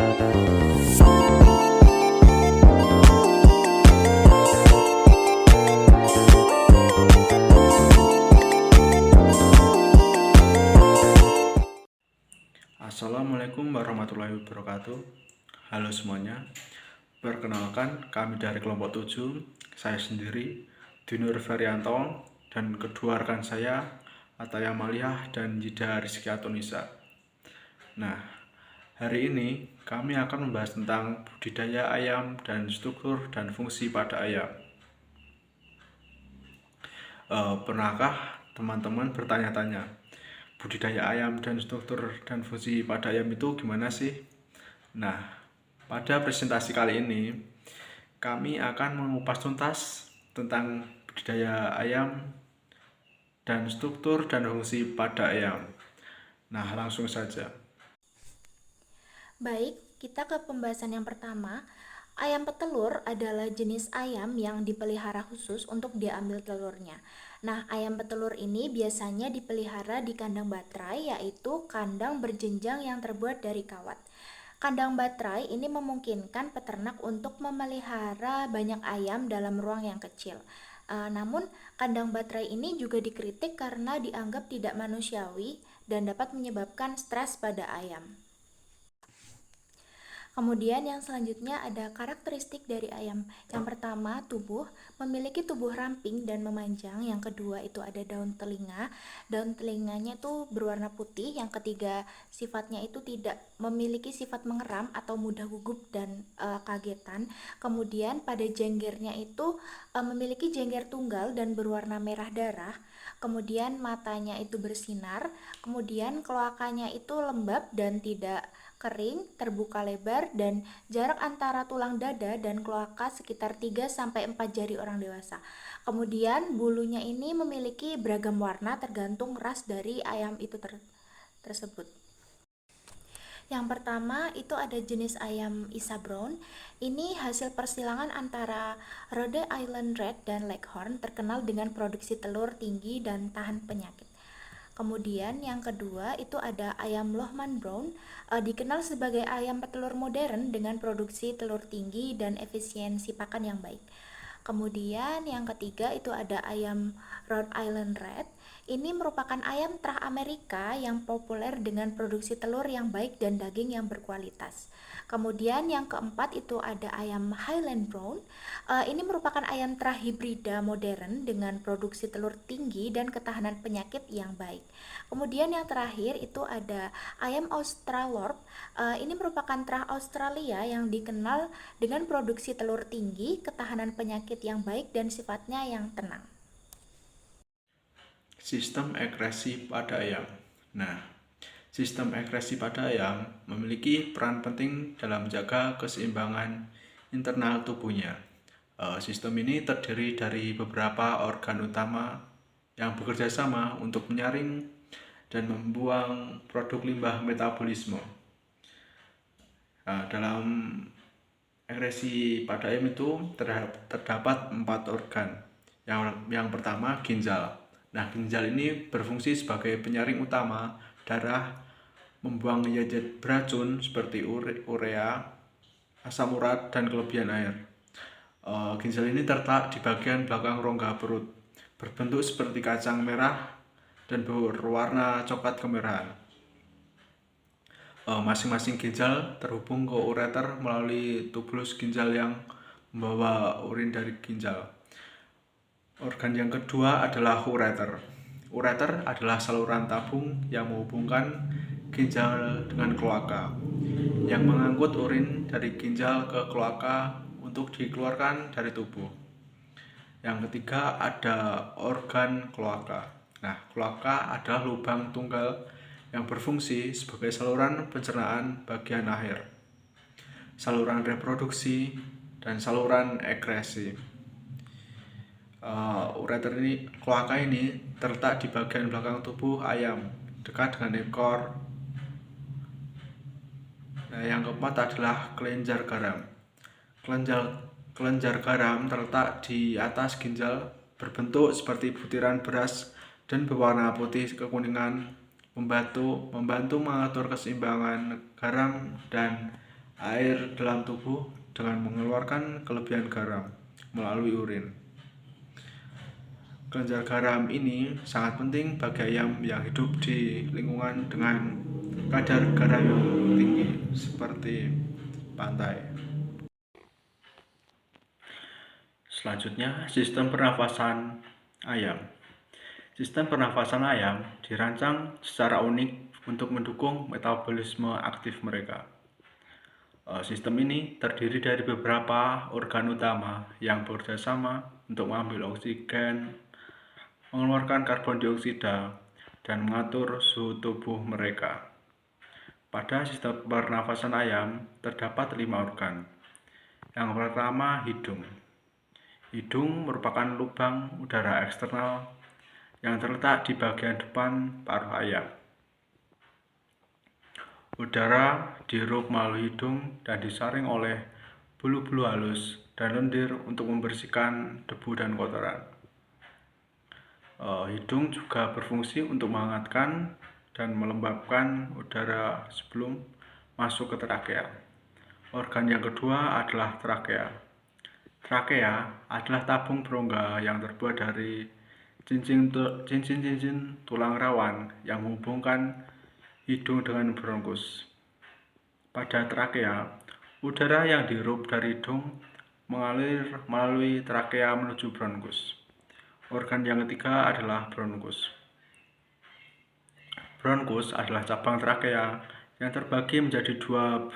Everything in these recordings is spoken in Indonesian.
Assalamualaikum warahmatullahi wabarakatuh. Halo semuanya. Perkenalkan, kami dari kelompok 7, saya sendiri, Dinur Ferianto, dan kedua rekan saya, Ataya Maliah dan Yida Rizky Atonisa. Nah, hari ini kami akan membahas tentang budidaya ayam dan struktur dan fungsi pada ayam. Pernahkah teman-teman bertanya-tanya, budidaya ayam dan struktur dan fungsi pada ayam itu gimana sih? Nah, pada presentasi kali ini kami akan mengupas tuntas tentang budidaya ayam dan struktur dan fungsi pada ayam. Nah, langsung saja. Baik, kita ke pembahasan yang pertama. Ayam petelur adalah jenis ayam yang dipelihara khusus untuk diambil telurnya. Nah, ayam petelur ini biasanya dipelihara di kandang baterai, yaitu kandang berjenjang yang terbuat dari kawat. Kandang baterai ini memungkinkan peternak untuk memelihara banyak ayam dalam ruang yang kecil. Namun, kandang baterai ini juga dikritik karena dianggap tidak manusiawi dan dapat menyebabkan stres pada ayam. Kemudian yang selanjutnya ada karakteristik dari ayam. Yang pertama, tubuh, memiliki tubuh ramping dan memanjang. Yang kedua itu ada daun telinga. Daun telinganya itu berwarna putih. Yang ketiga, sifatnya itu tidak memiliki sifat mengeram atau mudah gugup dan kagetan. Kemudian pada jenggernya itu memiliki jengger tunggal dan berwarna merah darah. Kemudian matanya itu bersinar. Kemudian kloakanya itu lembab dan tidak kering, terbuka lebar, dan jarak antara tulang dada dan kloaka sekitar 3-4 jari orang dewasa. Kemudian bulunya ini memiliki beragam warna tergantung ras dari ayam itu tersebut. Yang pertama itu ada jenis ayam Isa Brown. Ini hasil persilangan antara Rhode Island Red dan Leghorn, terkenal dengan produksi telur tinggi dan tahan penyakit. Kemudian yang kedua itu ada ayam Lohmann Brown, dikenal sebagai ayam petelur modern dengan produksi telur tinggi dan efisiensi pakan yang baik. Kemudian yang ketiga itu ada ayam Rhode Island Red. Ini merupakan ayam terah Amerika yang populer dengan produksi telur yang baik dan daging yang berkualitas. Kemudian yang keempat itu ada ayam Highland Brown. Ini merupakan ayam terah hibrida modern dengan produksi telur tinggi dan ketahanan penyakit yang baik. Kemudian yang terakhir itu ada ayam Australorp. Ini merupakan terah Australia yang dikenal dengan produksi telur tinggi, ketahanan penyakit yang baik dan sifatnya yang tenang. Sistem ekskresi pada ayam. Nah, sistem ekskresi pada ayam memiliki peran penting dalam menjaga keseimbangan internal tubuhnya. Sistem ini terdiri dari beberapa organ utama yang bekerja sama untuk menyaring dan membuang produk limbah metabolisme. Dalam ekskresi pada ayam itu terdapat 4 organ. Yang pertama, ginjal. Nah, ginjal ini berfungsi sebagai penyaring utama darah, membuang zat beracun seperti urea, asam urat, dan kelebihan air. Ginjal ini terletak di bagian belakang rongga perut, berbentuk seperti kacang merah dan berwarna coklat kemerahan. Masing-masing ginjal terhubung ke ureter melalui tubulus ginjal yang membawa urin dari ginjal. Organ yang kedua adalah ureter. Ureter adalah saluran tabung yang menghubungkan ginjal dengan kloaka, yang mengangkut urin dari ginjal ke kloaka untuk dikeluarkan dari tubuh. Yang ketiga ada organ kloaka. Nah, kloaka adalah lubang tunggal yang berfungsi sebagai saluran pencernaan bagian akhir, saluran reproduksi, dan saluran ekskresi. Ureter ini, kloaka ini terletak di bagian belakang tubuh ayam, dekat dengan ekor. Nah, yang keempat adalah kelenjar garam. Kelenjar garam terletak di atas ginjal, berbentuk seperti butiran beras dan berwarna putih kekuningan, membantu mengatur keseimbangan garam dan air dalam tubuh dengan mengeluarkan kelebihan garam melalui urin. Kelenjar garam ini sangat penting bagi ayam yang hidup di lingkungan dengan kadar garam yang tinggi seperti pantai. Selanjutnya, sistem pernafasan ayam. Sistem pernafasan ayam dirancang secara unik untuk mendukung metabolisme aktif mereka. Sistem ini terdiri dari beberapa organ utama yang bekerja sama untuk mengambil oksigen, mengeluarkan karbon dioksida, dan mengatur suhu tubuh mereka. Pada sistem pernafasan ayam terdapat 5 organ. Yang pertama, hidung. Hidung merupakan lubang udara eksternal yang terletak di bagian depan paruh ayam. Udara dihirup melalui hidung dan disaring oleh bulu-bulu halus dan lendir untuk membersihkan debu dan kotoran. Hidung juga berfungsi untuk menghangatkan dan melembabkan udara sebelum masuk ke trakea. Organ yang kedua adalah trakea. Trakea adalah tabung berongga yang terbuat dari cincin-cincin tulang rawan yang menghubungkan hidung dengan bronkus. Pada trakea, udara yang dihirup dari hidung mengalir melalui trakea menuju bronkus. Organ yang ketiga adalah bronkus. Bronkus adalah cabang trakea yang terbagi menjadi dua.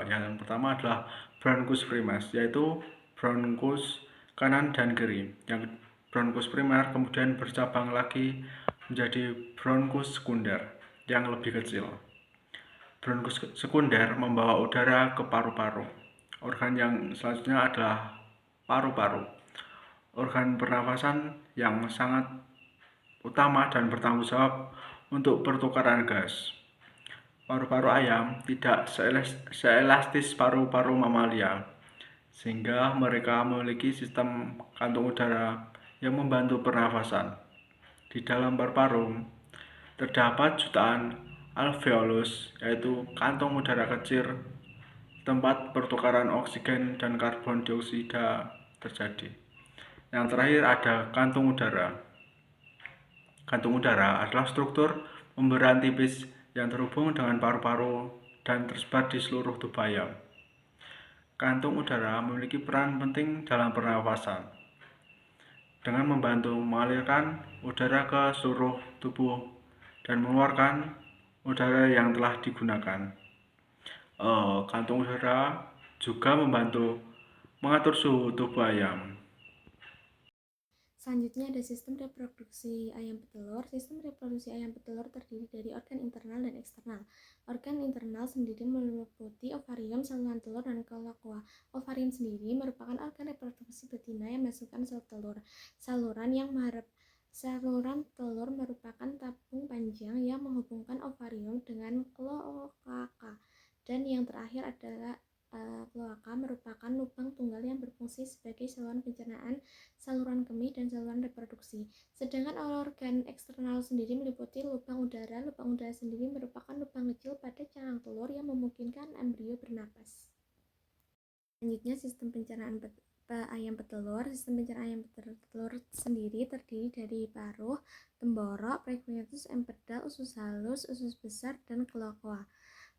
Yang pertama adalah bronkus primus, yaitu bronkus kanan dan kiri. Yang bronkus primer kemudian bercabang lagi menjadi bronkus sekunder yang lebih kecil. Bronkus sekunder membawa udara ke paru-paru. Organ yang selanjutnya adalah paru-paru. Organ pernafasan yang sangat utama dan bertanggung jawab untuk pertukaran gas. Paru-paru ayam tidak seelastis paru-paru mamalia, sehingga mereka memiliki sistem kantung udara yang membantu pernafasan. Di dalam paru-paru terdapat jutaan alveolus, yaitu kantong udara kecil tempat pertukaran oksigen dan karbon dioksida terjadi. Yang terakhir ada kantung udara. Kantung udara adalah struktur membran tipis yang terhubung dengan paru-paru dan tersebar di seluruh tubuh ayam. Kantung udara memiliki peran penting dalam pernafasan dengan membantu mengalirkan udara ke seluruh tubuh dan mengeluarkan udara yang telah digunakan. Kantung udara juga membantu mengatur suhu tubuh ayam. Selanjutnya ada sistem reproduksi ayam petelur. Sistem reproduksi ayam petelur terdiri dari organ internal dan eksternal. Organ internal sendiri meliputi ovarium, saluran telur, dan kloaka. Ovarium sendiri merupakan organ reproduksi betina yang menghasilkan sel telur. Saluran telur merupakan tabung panjang yang menghubungkan ovarium dengan kloaka. Dan yang terakhir adalah kloaka merupakan lubang tunggal yang berfungsi sebagai saluran pencernaan, saluran kemih, dan saluran reproduksi. Sedangkan organ eksternal sendiri meliputi lubang udara. Lubang udara sendiri merupakan lubang kecil pada cangkang telur yang memungkinkan embrio bernapas. Selanjutnya, sistem pencernaan ayam petelur. Sistem pencernaan ayam petelur sendiri terdiri dari paruh, temborok, pankreatus, empedal, usus halus, usus besar, dan kloaka.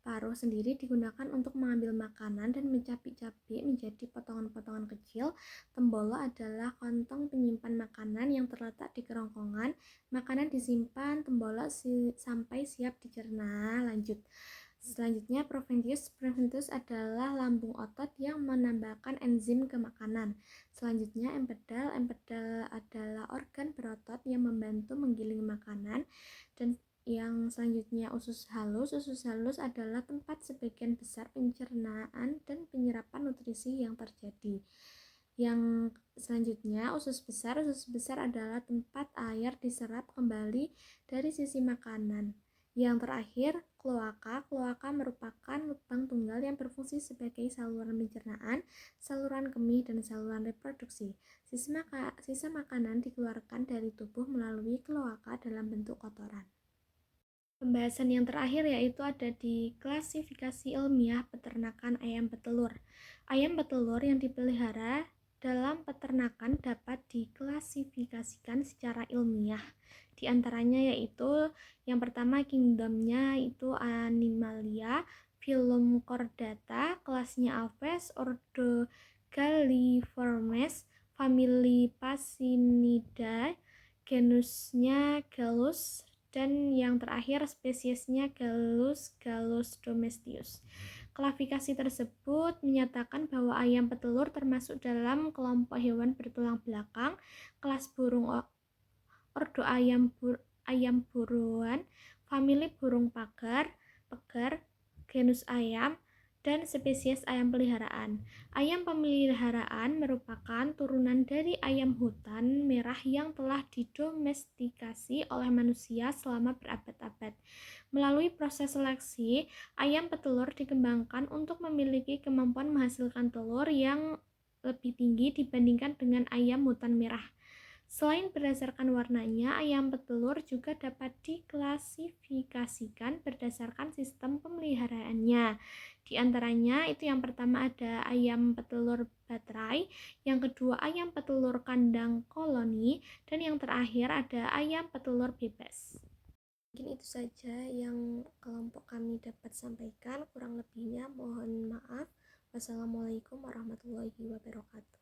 Paruh sendiri digunakan untuk mengambil makanan dan mencapik-capik menjadi potongan-potongan kecil. Tembolok adalah kantong penyimpan makanan yang terletak di kerongkongan. Makanan disimpan tembolok sampai siap dicerna. Selanjutnya, Proventus adalah lambung otot yang menambahkan enzim ke makanan. Selanjutnya, empedal adalah organ berotot yang membantu menggiling makanan. Dan yang selanjutnya usus halus adalah tempat sebagian besar pencernaan dan penyerapan nutrisi yang terjadi. Yang selanjutnya usus besar adalah tempat air diserap kembali dari sisi makanan. Yang terakhir, kloaka merupakan lubang tunggal yang berfungsi sebagai saluran pencernaan, saluran kemih, dan saluran reproduksi. Sisa makanan dikeluarkan dari tubuh melalui kloaka dalam bentuk kotoran. Pembahasan yang terakhir yaitu ada di klasifikasi ilmiah peternakan ayam petelur. Ayam petelur yang dipelihara dalam peternakan dapat diklasifikasikan secara ilmiah. Di antaranya yaitu yang pertama kingdomnya itu Animalia, filum Chordata, kelasnya Aves, ordo Galliformes, famili Pachynidae, genusnya Gallus, dan yang terakhir spesiesnya Gallus domestius. Klasifikasi tersebut menyatakan bahwa ayam petelur termasuk dalam kelompok hewan bertulang belakang, kelas burung ordo ayam buruan, famili burung pegar, genus ayam, dan spesies ayam peliharaan. Ayam peliharaan merupakan turunan dari ayam hutan merah yang telah didomestikasi oleh manusia selama berabad-abad. Melalui proses seleksi, ayam petelur dikembangkan untuk memiliki kemampuan menghasilkan telur yang lebih tinggi dibandingkan dengan ayam hutan merah. Selain berdasarkan warnanya, ayam petelur juga dapat diklasifikasikan berdasarkan sistem pemeliharaannya. Di antaranya itu yang pertama ada ayam petelur baterai, yang kedua ayam petelur kandang koloni, dan yang terakhir ada ayam petelur bebas. Mungkin itu saja yang kelompok kami dapat sampaikan, kurang lebihnya mohon maaf. Wassalamualaikum warahmatullahi wabarakatuh.